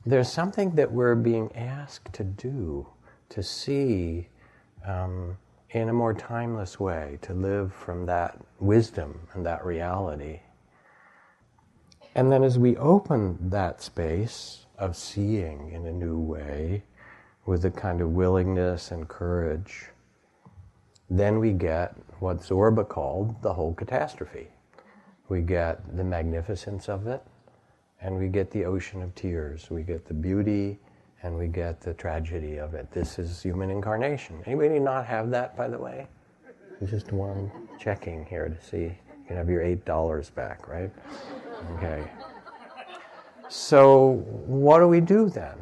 there's something that we're being asked to do, to see in a more timeless way, to live from that wisdom and that reality. And then as we open that space of seeing in a new way, with a kind of willingness and courage, then we get what Zorba called the whole catastrophe. We get the magnificence of it, and we get the ocean of tears. We get the beauty, and we get the tragedy of it. This is human incarnation. Anybody not have that, by the way? There's just one checking here to see. You can have your $8 back, right? Okay. So what do we do then?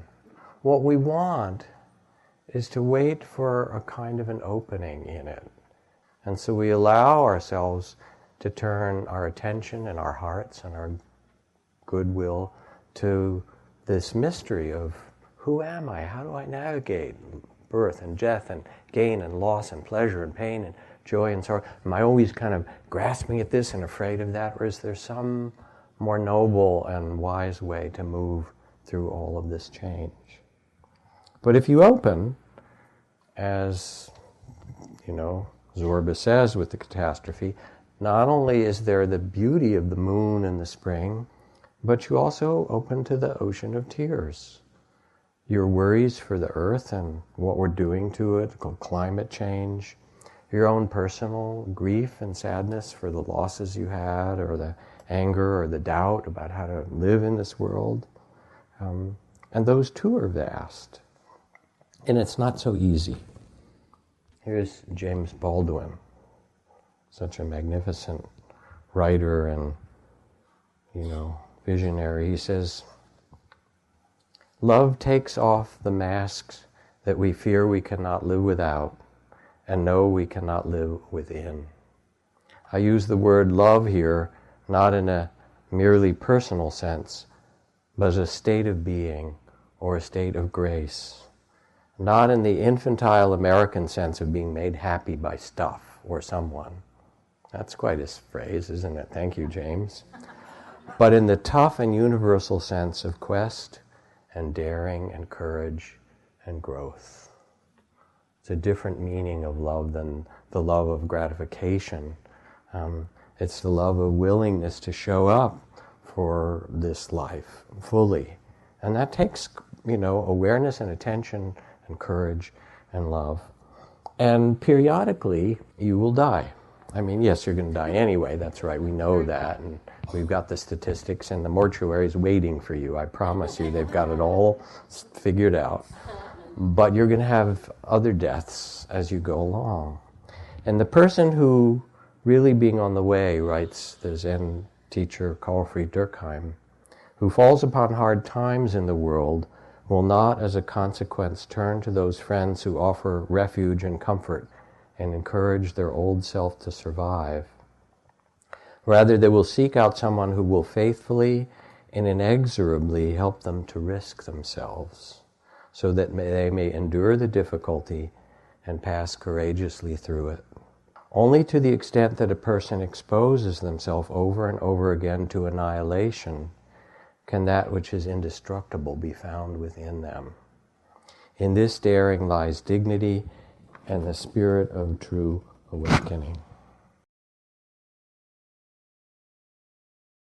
What we want is to wait for a kind of an opening in it. And so we allow ourselves to turn our attention and our hearts and our goodwill to this mystery of who am I? How do I navigate birth and death and gain and loss and pleasure and pain and joy and sorrow? Am I always kind of grasping at this and afraid of that? Or is there some more noble and wise way to move through all of this change? But if you open, as Zorba says with the catastrophe, not only is there the beauty of the moon and the spring, but you also open to the ocean of tears. Your worries for the earth and what we're doing to it, climate change, your own personal grief and sadness for the losses you had, or the anger or the doubt about how to live in this world. And those too are vast. And it's not so easy. Here's James Baldwin, such a magnificent writer and, visionary. He says, "Love takes off the masks that we fear we cannot live without and know we cannot live within." I use the word love here not in a merely personal sense, but as a state of being or a state of grace. Not in the infantile American sense of being made happy by stuff or someone. That's quite a phrase, isn't it? Thank you, James. But in the tough and universal sense of quest and daring and courage and growth. It's a different meaning of love than the love of gratification. It's the love of willingness to show up for this life fully. And that takes, awareness and attention and courage and love. And periodically, you will die. I mean, yes, you're going to die anyway, that's right, we know that, and we've got the statistics, and the mortuary is waiting for you, I promise you, they've got it all figured out. But you're going to have other deaths as you go along. And the person who really being on the way, writes the Zen teacher Kornfield Durkheim, who falls upon hard times in the world, will not, as a consequence, turn to those friends who offer refuge and comfort and encourage their old self to survive. Rather, they will seek out someone who will faithfully and inexorably help them to risk themselves, so that they may endure the difficulty and pass courageously through it. Only to the extent that a person exposes themselves over and over again to annihilation can that which is indestructible be found within them. In this daring lies dignity and the spirit of true awakening.